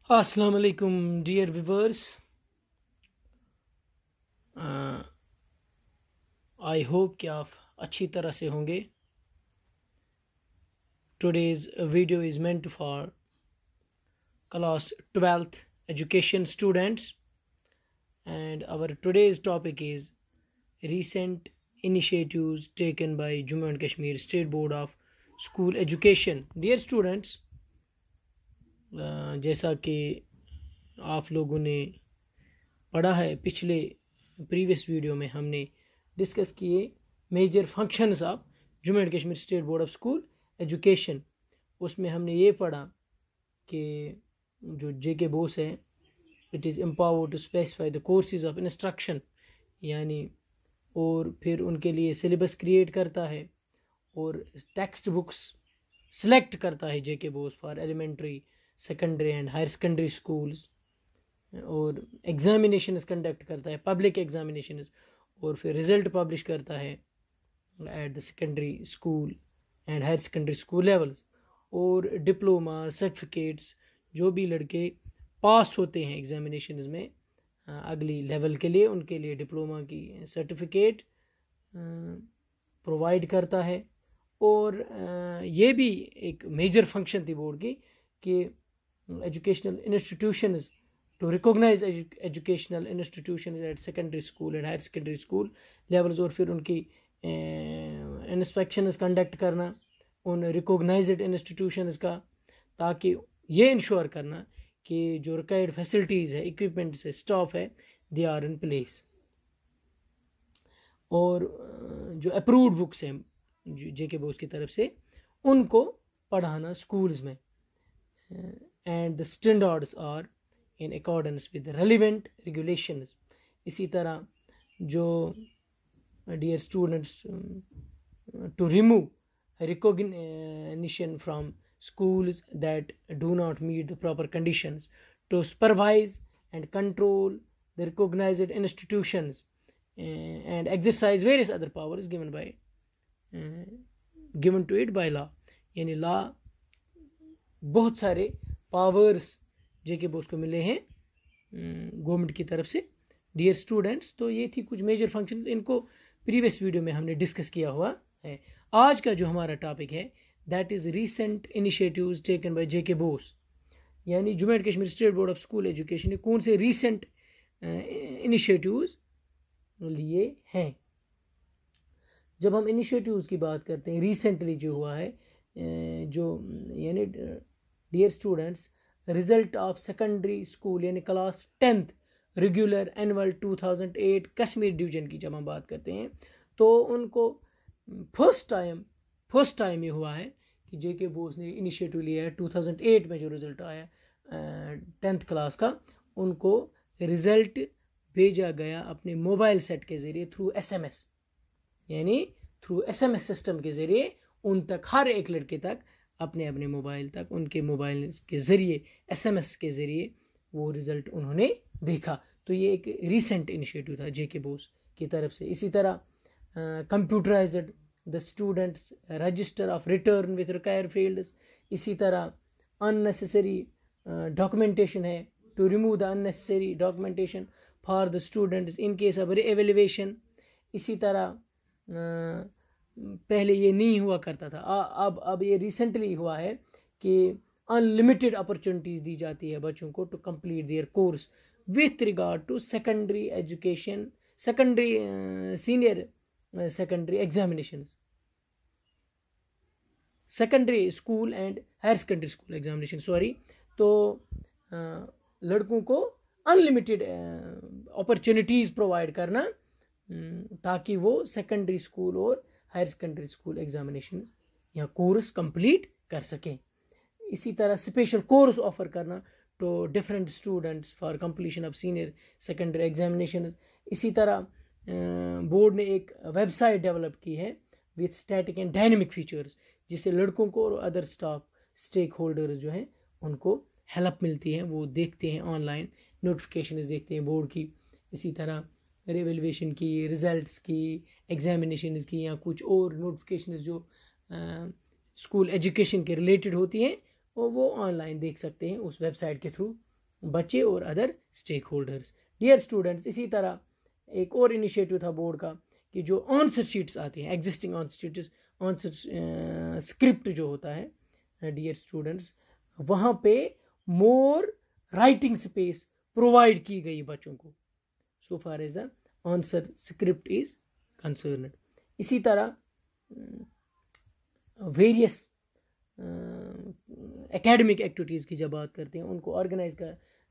अस्सलाम वालेकुम dear viewers. I hope कि आप अच्छी तरह से होंगे। Today's video is meant for class 12th education students, and our today's topic is recent initiatives taken by Jammu and Kashmir State Board of School Education. Dear students, जैसा कि आप लोगों ने पढ़ा है, पिछले प्रीवियस वीडियो में हमने डिस्कस किए major functions of Jammu and Kashmir state board of school education. उसमें हमने ये पढ़ा कि जो जेके बोस है, it is empowered to specify the courses of instruction, यानी और फिर उनके लिए सिलेबस क्रिएट करता है और टेक्स्ट बुक्स सेलेक्ट करता है JK BOSE for elementary, secondary and higher secondary schools, और एग्जामिनेशंस कंडक्ट करता है, पब्लिक एग्जामिनेशंस, और फिर रिज़ल्ट पब्लिश करता है at the secondary school and higher secondary school levels. और डिप्लोमा सर्टिफिकेट्स जो भी लड़के पास होते हैं एग्जामिनेशंस में अगली लेवल के लिए, उनके लिए डिप्लोमा की सर्टिफिकेट प्रोवाइड करता है। और ये भी एक मेजर फंक्शन थी बोर्ड की कि educational institutions to recognize educational institutions at secondary school and higher secondary school levels, और फिर उनकी इंस्पेक्शंस कंडक्ट करना उन रिकॉग्नाइज्ड इंस्टीट्यूशंस का, ताकि ये इंश्योर करना कि जो रिक्वायर्ड फैसिलिटीज़ है, इक्विपमेंट्स है, स्टाफ है, दे आर इन प्लेस। और जो अप्रूव्ड बुक्स हैं जेके बोस की तरफ से, उनको पढ़ाना स्कूल्स में, and the standards are in accordance with the relevant regulations. इसी तरह जो dear students, to remove recognition from schools that do not meet the proper conditions, to supervise and control the recognized institutions, and exercise various other powers given to it by law. यानी law बहुत सारे powers जेके बोस को मिले हैं government की तरफ से। Dear students, तो ये थी कुछ मेजर फंक्शंस, इनको प्रीवियस वीडियो में हमने डिस्कस किया हुआ है। आज का जो हमारा टॉपिक है, that is recent initiatives taken by JK BOSE, यानी Jammu and Kashmir state board of school education ने कौन से रीसेंट इनिशिएटिव्स लिए हैं। जब हम इनिशिएटिव्स की बात करते हैं, रिसेंटली जो हुआ है, जो यानी dear students, result of secondary school यानी class 10th regular annual 2008 Kashmir division की जब हम बात करते हैं, तो उनको फर्स्ट टाइम ये हुआ है कि जेके बोस ने इनिशिएटिव लिया है। 2008 में जो रिज़ल्ट आया 10th क्लास का, उनको रिज़ल्ट भेजा गया अपने मोबाइल सेट के ज़रिए थ्रू SMS, यानी थ्रू SMS सिस्टम के ज़रिए उन तक, हर एक लड़के तक, अपने अपने मोबाइल तक, उनके मोबाइल के ज़रिए SMS के ज़रिए वो रिज़ल्ट उन्होंने देखा। तो ये एक रीसेंट इनिशिएटिव था जेके बोस की तरफ से। इसी तरह computerised the students register of return with required fields. इसी तरह अननेसेसरी डॉक्यूमेंटेशन है, to remove the unnecessary documentation for the students in case of reevaluation. इसी तरह पहले ये नहीं हुआ करता था, अब ये रिसेंटली हुआ है कि अनलिमिटेड अपॉर्चुनिटीज़ दी जाती है बच्चों को to complete their course with regard to secondary education, senior secondary examinations, secondary school and higher secondary school examination, sorry. तो लड़कों को अनलिमिटेड अपॉर्चुनिटीज़ प्रोवाइड करना, ताकि वो सेकेंडरी स्कूल और हायर सेकेंडरी स्कूल एग्जामिनेशन या कोर्स कंप्लीट कर सकें। इसी तरह स्पेशल कोर्स ऑफर करना to different students for completion of senior secondary examination. इसी तरह बोर्ड ने एक वेबसाइट डेवलप की है with static and dynamic features, जिससे लड़कों को और अदर स्टाफ स्टेक होल्डर्स जो हैं उनको हेल्प मिलती है, वो देखते हैं ऑनलाइन, नोटिफिकेशन देखते हैं बोर्ड की। इसी तरह रिवेल्युएशन की, रिजल्ट्स की, एग्जामिनेशन की, या कुछ और नोटिफिकेशन जो स्कूल एजुकेशन के रिलेटेड होती हैं, वो ऑनलाइन देख सकते हैं उस वेबसाइट के थ्रू। बच्चे और other stakeholders. Dear students, इसी तरह एक और इनिशिएटिव था बोर्ड का कि जो आंसर शीट्स आती हैं, एग्जिस्टिंग आंसर स्क्रिप्ट जो होता है डियर स्टूडेंट्स, वहाँ पे मोर राइटिंग स्पेस प्रोवाइड की गई बच्चों को, so far as the answer script is concerned. इसी तरह वेरियस एकेडमिक एक्टिविटीज़ की जब बात करते हैं, उनको ऑर्गेनाइज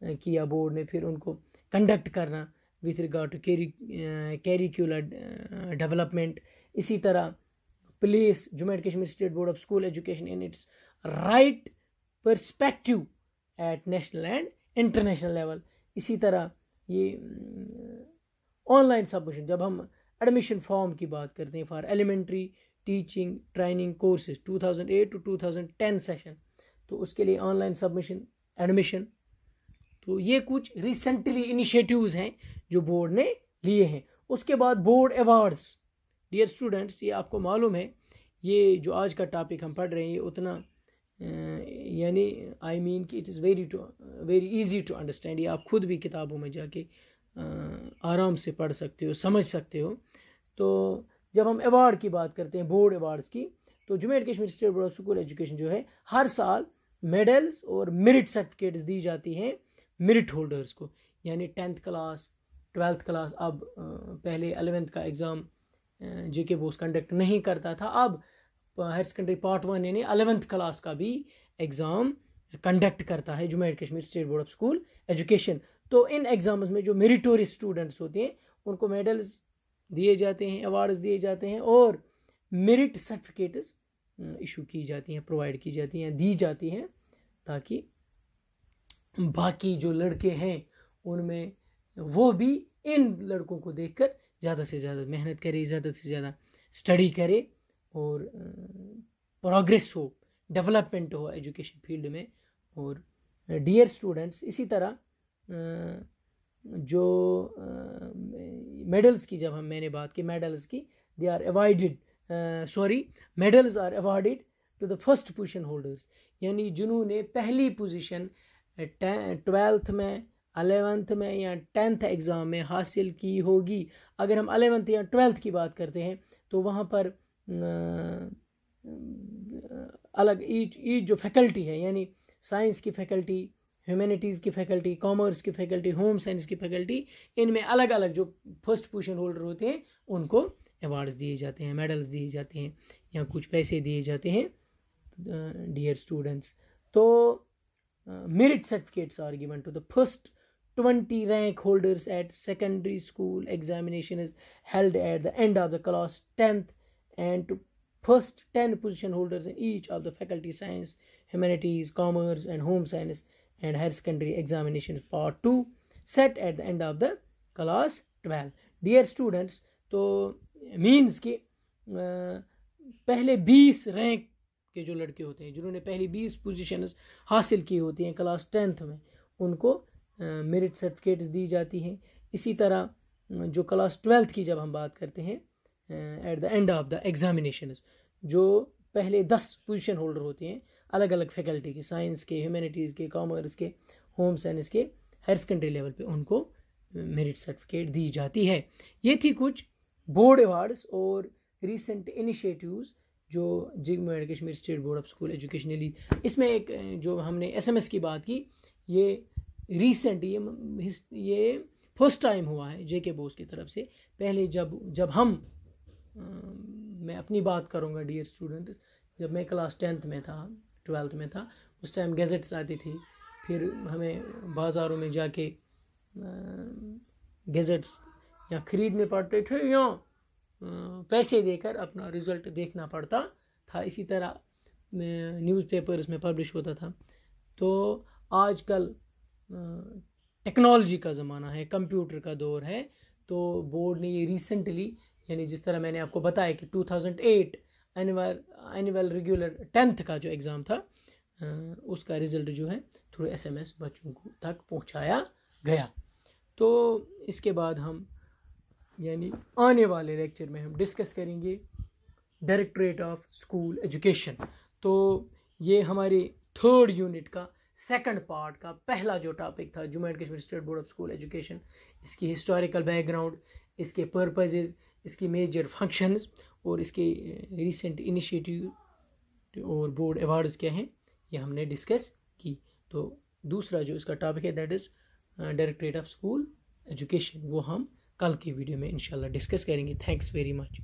किया बोर्ड ने, फिर उनको कंडक्ट करना with regard to curricular development. इसी तरह place Jammu and Kashmir state board of school education in its right perspective at national and international level. इसी तरह ये ऑनलाइन सबमिशन, जब हम एडमिशन फॉर्म की बात करते हैं for elementary teaching training courses 2008 to 2010 session, तो उसके लिए ऑनलाइन सबमिशन एडमिशन। तो ये कुछ रिसेंटली इनिशिएटिव्स हैं जो बोर्ड ने लिए हैं। उसके बाद बोर्ड अवार्ड्स। डियर स्टूडेंट्स, ये आपको मालूम है, ये जो आज का टॉपिक हम पढ़ रहे हैं ये उतना यानी आई मीन कि it is very easy to understand. ये आप खुद भी किताबों में जाके आराम से पढ़ सकते हो, समझ सकते हो। तो जब हम अवार्ड की बात करते हैं, बोर्ड अवार्ड्स की, तो Jammu and Kashmir state board of school education जो है हर साल मेडल्स और मेरिट सर्टिफिकेट्स दी जाती हैं मेरिट होल्डर्स को। यानी 10th क्लास 12th क्लास, अब पहले 11th का एग्ज़ाम जेके बोस कंडक्ट नहीं करता था, अब हायर सेकेंडरी पार्ट 1 यानी 11th क्लास का भी एग्ज़ाम कंडक्ट करता है Jammu and Kashmir state board of school education. तो इन एग्ज़ाम्स में जो मेरिटोरियस स्टूडेंट्स होते हैं उनको मेडल्स दिए जाते हैं, अवार्ड्स दिए जाते हैं और मेरिट सर्टिफिकेट्स इशू की जाती हैं, प्रोवाइड की जाती हैं, दी जाती हैं, ताकि बाकी जो लड़के हैं उनमें वो भी इन लड़कों को देखकर ज़्यादा से ज़्यादा मेहनत करे, ज़्यादा से ज़्यादा स्टडी करे और प्रोग्रेस हो, डेवलपमेंट हो एजुकेशन फील्ड में। और डियर स्टूडेंट्स, इसी तरह जो मेडल्स की जब मैंने बात की मेडल्स की, they are avoided medals are awarded to the first position holders, यानी जिन्होंने पहली पोजीशन 12th में 11th में या 10th एग्ज़ाम में हासिल की होगी। अगर हम 11th या 12th की बात करते हैं तो वहाँ पर अलग ईच जो फैकल्टी है, यानी साइंस की फैकल्टी, ह्यूमैनिटीज़ की फैकल्टी, कॉमर्स की फैकल्टी, होम साइंस की फैकल्टी, इनमें अलग अलग जो फर्स्ट पोजीशन होल्डर होते हैं उनको अवार्ड्स दिए जाते हैं, मेडल्स दिए जाते हैं या कुछ पैसे दिए जाते हैं। डियर स्टूडेंट्स, तो merit certificates are given to the first 20 rank holders at secondary school examination is held at the end of the class 10th, and to first 10 position holders in each of the faculty science, humanities, commerce and home science and higher secondary examinations part 2 set at the end of the class 12. Dear students, तो means कि पहले 20 rank के जो लड़के होते हैं जिन्होंने पहली 20 पोजीशंस हासिल की होती हैं क्लास 10th में, उनको मेरिट सर्टिफिकेट्स दी जाती हैं। इसी तरह जो क्लास 12th की जब हम बात करते हैं at the end of the examinations, जो पहले 10 पोजीशन होल्डर होते हैं अलग अलग फैकल्टी के, साइंस के, ह्यूमैनिटीज़ के, कॉमर्स के, होम साइंस के, हायर सेकेंडरी लेवल पे उनको मेरिट सर्टिफिकेट दी जाती है। ये थी कुछ बोर्ड अवार्ड्स और रिसेंट इनिशिएटिव्स जो Jammu and Kashmir state board of school education ने ली। इसमें एक जो हमने एसएमएस की बात की, ये रिसेंट ये फर्स्ट टाइम हुआ है जेके बोस की तरफ से। पहले जब हम मैं अपनी बात करूंगा डियर स्टूडेंट्स, जब मैं क्लास 10th में था, 12th में था, उस टाइम गैजेट्स आती थी, फिर हमें बाज़ारों में जाके गैजेट्स या ख़रीदने पड़ते थे या पैसे देकर अपना रिज़ल्ट देखना पड़ता था। इसी तरह न्यूज़पेपर्स में पब्लिश होता था। तो आजकल टेक्नोलॉजी का ज़माना है, कंप्यूटर का दौर है, तो बोर्ड ने ये रिसेंटली, यानी जिस तरह मैंने आपको बताया कि 2008 एनुअल रेगुलर 10th का जो एग्ज़ाम था उसका रिज़ल्ट जो है थ्रू एसएमएस बच्चों को तक पहुंचाया गया। तो इसके बाद हम यानी आने वाले लेक्चर में हम डिस्कस करेंगे डायरेक्टरेट ऑफ स्कूल एजुकेशन। तो ये हमारे 3rd यूनिट का सेकंड पार्ट का पहला जो टॉपिक था Jammu and Kashmir state board of school education, इसकी हिस्टोरिकल बैकग्राउंड, इसके पर्पसेस, इसकी मेजर फंक्शंस और इसके रिसेंट इनिशिएटिव और बोर्ड अवार्ड्स क्या हैं, ये हमने डिस्कस की। तो दूसरा जो इसका टॉपिक है that is directorate of school education, वो हम कल के वीडियो में इंशाल्लाह डिस्कस करेंगे। Thanks very much.